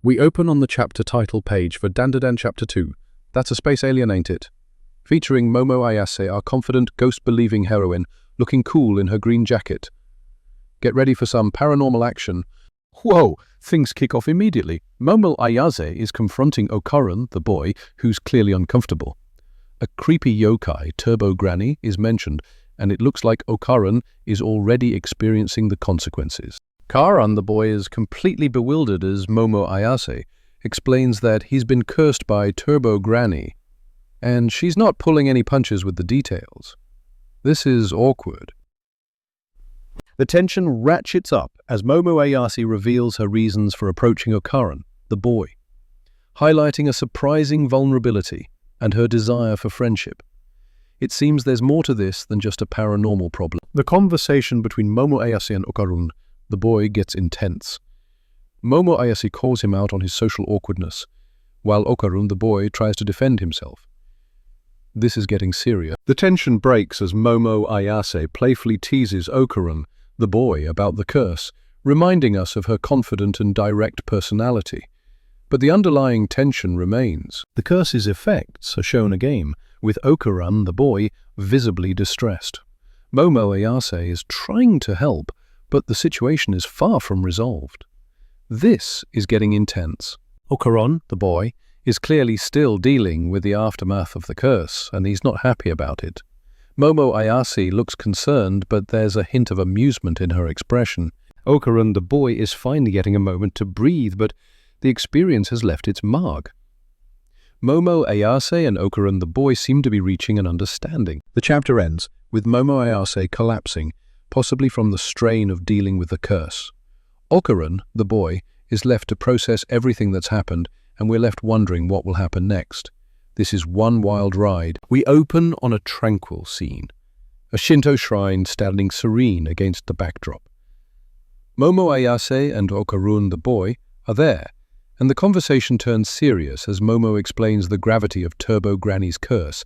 We open on the chapter title page for Dandadan Chapter 2. That's a space alien, ain't it? Featuring Momo Ayase, our confident, ghost-believing heroine, looking cool in her green jacket. Get ready for some paranormal action. Whoa! Things kick off immediately. Momo Ayase is confronting Okarun, the boy, who's clearly uncomfortable. A creepy yokai, Turbo Granny, is mentioned, and it looks like Okarun is already experiencing the consequences. Okarun, the boy, is completely bewildered as Momo Ayase explains that he's been cursed by Turbo Granny, and she's not pulling any punches with the details. This is awkward. The tension ratchets up as Momo Ayase reveals her reasons for approaching Okarun, the boy, highlighting a surprising vulnerability and her desire for friendship. It seems there's more to this than just a paranormal problem. The conversation between Momo Ayase and Okarun, the boy, gets intense. Momo Ayase calls him out on his social awkwardness, while Okarun, the boy, tries to defend himself. This is getting serious. The tension breaks as Momo Ayase playfully teases Okarun, the boy, about the curse, reminding us of her confident and direct personality. But the underlying tension remains. The curse's effects are shown again, with Okarun, the boy, visibly distressed. Momo Ayase is trying to help, but the situation is far from resolved. This is getting intense. Okarun, the boy, is clearly still dealing with the aftermath of the curse, and he's not happy about it. Momo Ayase looks concerned, but there's a hint of amusement in her expression. Okarun, the boy, is finally getting a moment to breathe, but the experience has left its mark. Momo Ayase and Okarun, the boy, seem to be reaching an understanding. The chapter ends with Momo Ayase collapsing, possibly from the strain of dealing with the curse. Okarun, the boy, is left to process everything that's happened, and we're left wondering what will happen next. This is one wild ride. We open on a tranquil scene, a Shinto shrine standing serene against the backdrop. Momo Ayase and Okarun, the boy, are there, and the conversation turns serious as Momo explains the gravity of Turbo Granny's curse,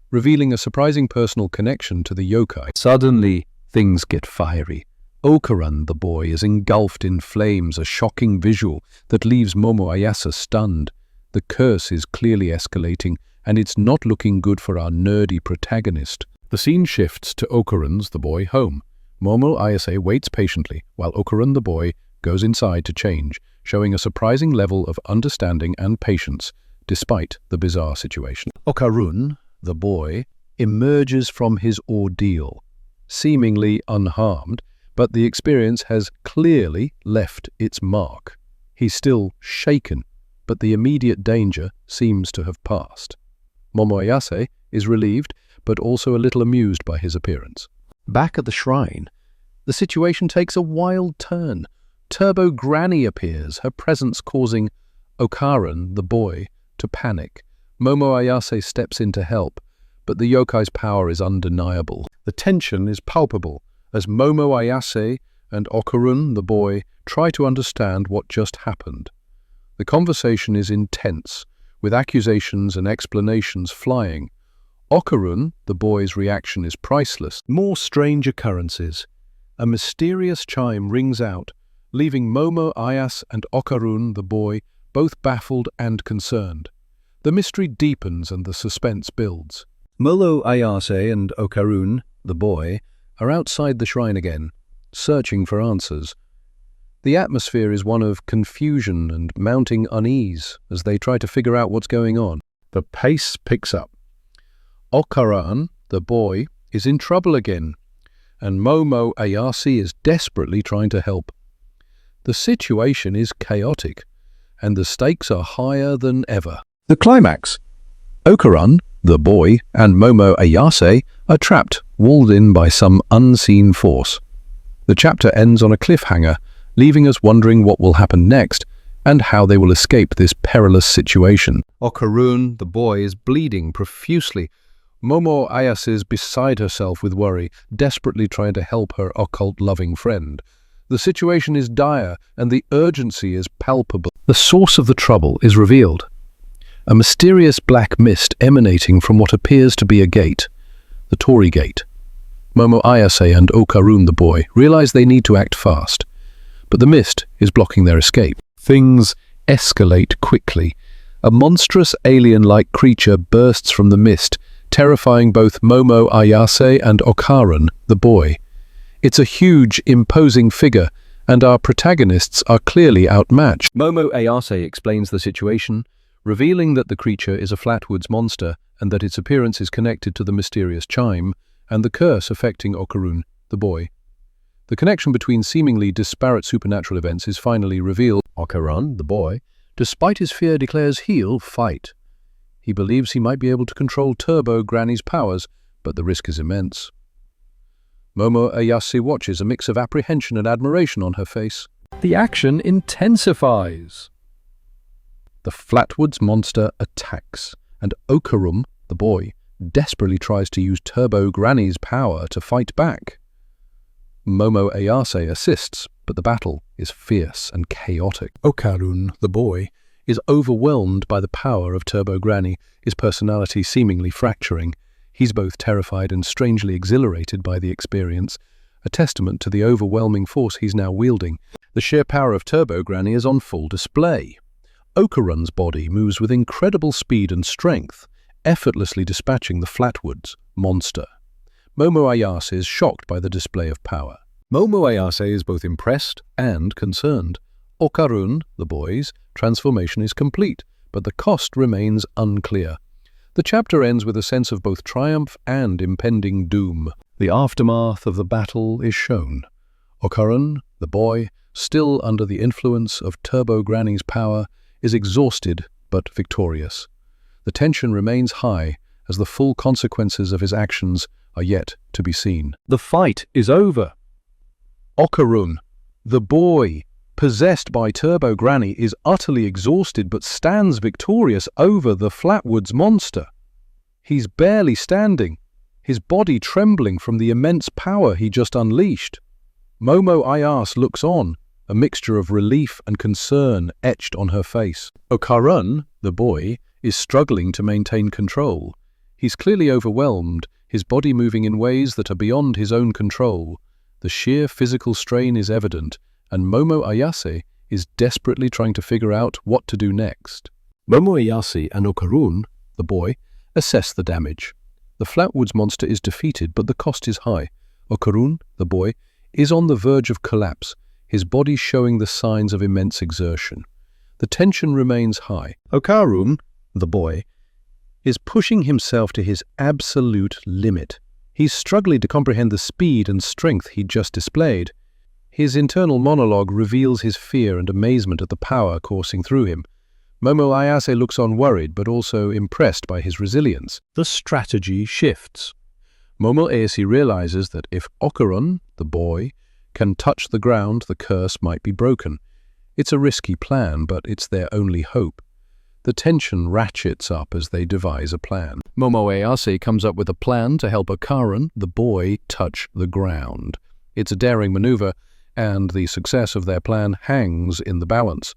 revealing a surprising personal connection to the yokai. Suddenly, things get fiery. Okarun, the boy, is engulfed in flames, a shocking visual that leaves Momo Ayase stunned. The curse is clearly escalating, and it's not looking good for our nerdy protagonist. The scene shifts to Okarun's, the boy, home. Momo Ayase waits patiently, while Okarun, the boy, goes inside to change, showing a surprising level of understanding and patience, despite the bizarre situation. Okarun, the boy, emerges from his ordeal, seemingly unharmed, but the experience has clearly left its mark. He's still shaken, but the immediate danger seems to have passed. Momo Ayase is relieved, but also a little amused by his appearance. Back at the shrine, the situation takes a wild turn. Turbo Granny appears, her presence causing Okarun, the boy, to panic. Momo Ayase steps in to help, but the yokai's power is undeniable. The tension is palpable as Momo Ayase and Okarun, the boy, try to understand what just happened. The conversation is intense, with accusations and explanations flying. Okarun, the boy's reaction is priceless. More strange occurrences. A mysterious chime rings out, leaving Momo Ayase and Okarun, the boy, both baffled and concerned. The mystery deepens and the suspense builds. Momo Ayase and Okarun, the boy, are outside the shrine again, searching for answers. The atmosphere is one of confusion and mounting unease as they try to figure out what's going on. The pace picks up. Okarun, the boy, is in trouble again, and Momo Ayase is desperately trying to help. The situation is chaotic, and the stakes are higher than ever. The climax. Okarun, the boy, and Momo Ayase are trapped, walled in by some unseen force. The chapter ends on a cliffhanger, leaving us wondering what will happen next and how they will escape this perilous situation. Okarun, the boy, is bleeding profusely. Momo Ayase is beside herself with worry, desperately trying to help her occult-loving friend. The situation is dire, and the urgency is palpable. The source of the trouble is revealed. A mysterious black mist emanating from what appears to be a gate, the Torii Gate. Momo Ayase and Okarun, the boy, realize they need to act fast, but the mist is blocking their escape. Things escalate quickly. A monstrous alien-like creature bursts from the mist, terrifying both Momo Ayase and Okarun, the boy. It's a huge, imposing figure, and our protagonists are clearly outmatched. Momo Ayase explains the situation, revealing that the creature is a flatwoods monster and that its appearance is connected to the mysterious chime and the curse affecting Okarun, the boy. The connection between seemingly disparate supernatural events is finally revealed. Okarun, the boy, despite his fear, declares he'll fight. He believes he might be able to control Turbo Granny's powers, but the risk is immense. Momo Ayase watches, a mix of apprehension and admiration on her face. The action intensifies. The flatwoods monster attacks, and Okarun, the boy, desperately tries to use Turbo Granny's power to fight back. Momo Ayase assists, but the battle is fierce and chaotic. Okarun, the boy, is overwhelmed by the power of Turbo Granny, his personality seemingly fracturing. He's both terrified and strangely exhilarated by the experience, a testament to the overwhelming force he's now wielding. The sheer power of Turbo Granny is on full display. Okarun's body moves with incredible speed and strength, effortlessly dispatching the flatwoods monster. Momo Ayase is shocked by the display of power. Momo Ayase is both impressed and concerned. Okarun, the boy's, transformation is complete, but the cost remains unclear. The chapter ends with a sense of both triumph and impending doom. The aftermath of the battle is shown. Okarun, the boy, still under the influence of Turbo Granny's power, is exhausted but victorious. The tension remains high as the full consequences of his actions are yet to be seen. The fight is over. Okarun, the boy, possessed by Turbo Granny, is utterly exhausted but stands victorious over the flatwoods monster. He's barely standing, his body trembling from the immense power he just unleashed. Momo Ayase looks on, a mixture of relief and concern etched on her face. Okarun, the boy, is struggling to maintain control. He's clearly overwhelmed, his body moving in ways that are beyond his own control. The sheer physical strain is evident, and Momo Ayase is desperately trying to figure out what to do next. Momo Ayase and Okarun, the boy, assess the damage. The flatwoods monster is defeated, but the cost is high. Okarun, the boy, is on the verge of collapse, his body showing the signs of immense exertion. The tension remains high. Okarun, the boy, is pushing himself to his absolute limit. He's struggling to comprehend the speed and strength he'd just displayed. His internal monologue reveals his fear and amazement at the power coursing through him. Momo Ayase looks on worried but also impressed by his resilience. The strategy shifts. Momo Ayase realizes that if Okarun, the boy, can touch the ground, the curse might be broken. It's a risky plan, but it's their only hope. The tension ratchets up as they devise a plan. Momo Ayase comes up with a plan to help Okarun, the boy, touch the ground. It's a daring maneuver, and the success of their plan hangs in the balance.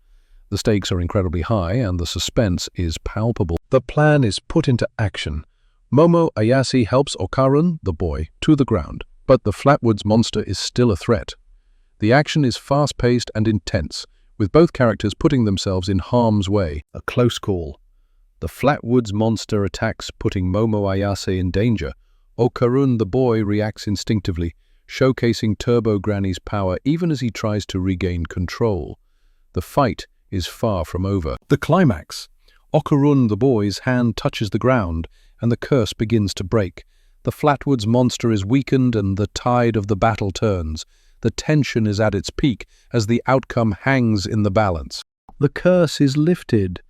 The stakes are incredibly high, and the suspense is palpable. The plan is put into action. Momo Ayase helps Okarun, the boy, to the ground, but the flatwoods monster is still a threat. The action is fast-paced and intense, with both characters putting themselves in harm's way. A close call. The flatwoods monster attacks, putting Momo Ayase in danger. Okarun, the boy, reacts instinctively, showcasing Turbo Granny's power even as he tries to regain control. The fight is far from over. The climax. Okarun, the boy's hand touches the ground, and the curse begins to break. The flatwoods monster is weakened, and the tide of the battle turns. The tension is at its peak as the outcome hangs in the balance. The curse is lifted.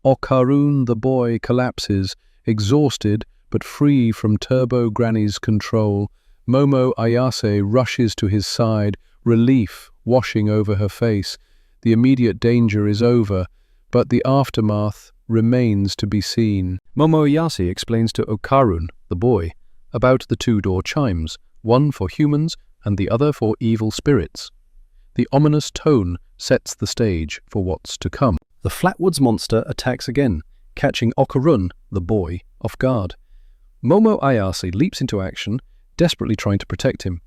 Okarun, the boy, collapses, exhausted but free from Turbo Granny's control. Momo Ayase rushes to his side, relief washing over her face. The immediate danger is over, but the aftermath remains to be seen. Momo Ayase explains to Okarun, the boy, about the two-door chimes, one for humans and the other for evil spirits. The ominous tone sets the stage for what's to come. The flatwoods monster attacks again, catching Okarun, the boy, off guard. Momo Ayase leaps into action, desperately trying to protect him.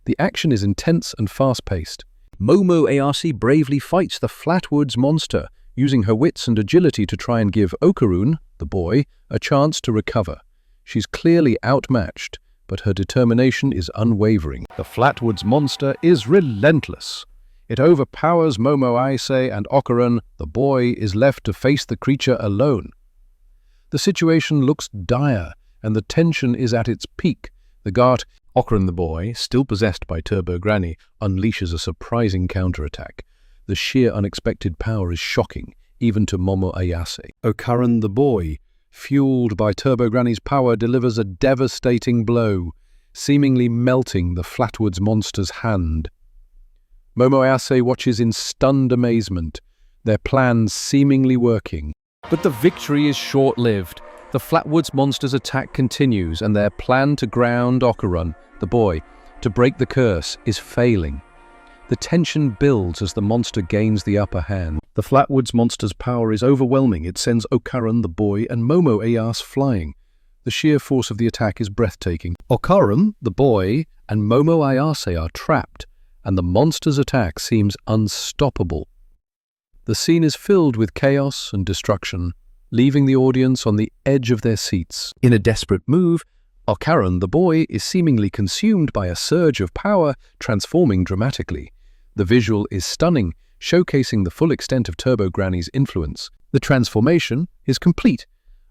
The action is intense and fast-paced. Momo Ayase bravely fights the flatwoods monster, using her wits and agility to try and give Okarun, the boy, a chance to recover. She's clearly outmatched, but her determination is unwavering. The Flatwoods monster is relentless. It overpowers Momo Aise, and Okarun, the boy, is left to face the creature alone. The situation looks dire, and the tension is at its peak. The guard, Okarun the boy, still possessed by Turbo Granny, unleashes a surprising counterattack. The sheer unexpected power is shocking, even to Momo Ayase. Okarun the boy, fueled by Turbo Granny's power, delivers a devastating blow, seemingly melting the Flatwoods monster's hand. Momo Ayase watches in stunned amazement, their plans seemingly working. But the victory is short-lived. The Flatwoods monster's attack continues, and their plan to ground Okarun, the boy, to break the curse, is failing. The tension builds as the monster gains the upper hand. The Flatwoods monster's power is overwhelming. It sends Okarun, the boy, and Momo Ayase flying. The sheer force of the attack is breathtaking. Okarun, the boy, and Momo Ayase are trapped, and the monster's attack seems unstoppable. The scene is filled with chaos and destruction, leaving the audience on the edge of their seats. In a desperate move, Okarun, the boy, is seemingly consumed by a surge of power, transforming dramatically. The visual is stunning, showcasing the full extent of Turbo Granny's influence. The transformation is complete.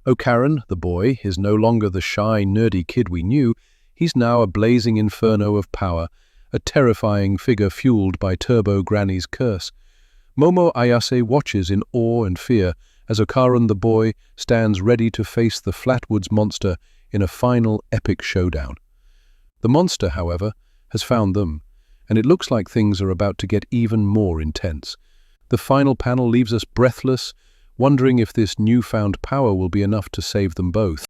Okarun, the boy, is no longer the shy, nerdy kid we knew. He's now a blazing inferno of power, a terrifying figure fueled by Turbo Granny's curse. Momo Ayase watches in awe and fear as Okarun, the boy, stands ready to face the Flatwoods monster in a final epic showdown. The monster, however, has found them, and it looks like things are about to get even more intense. The final panel leaves us breathless, wondering if this newfound power will be enough to save them both.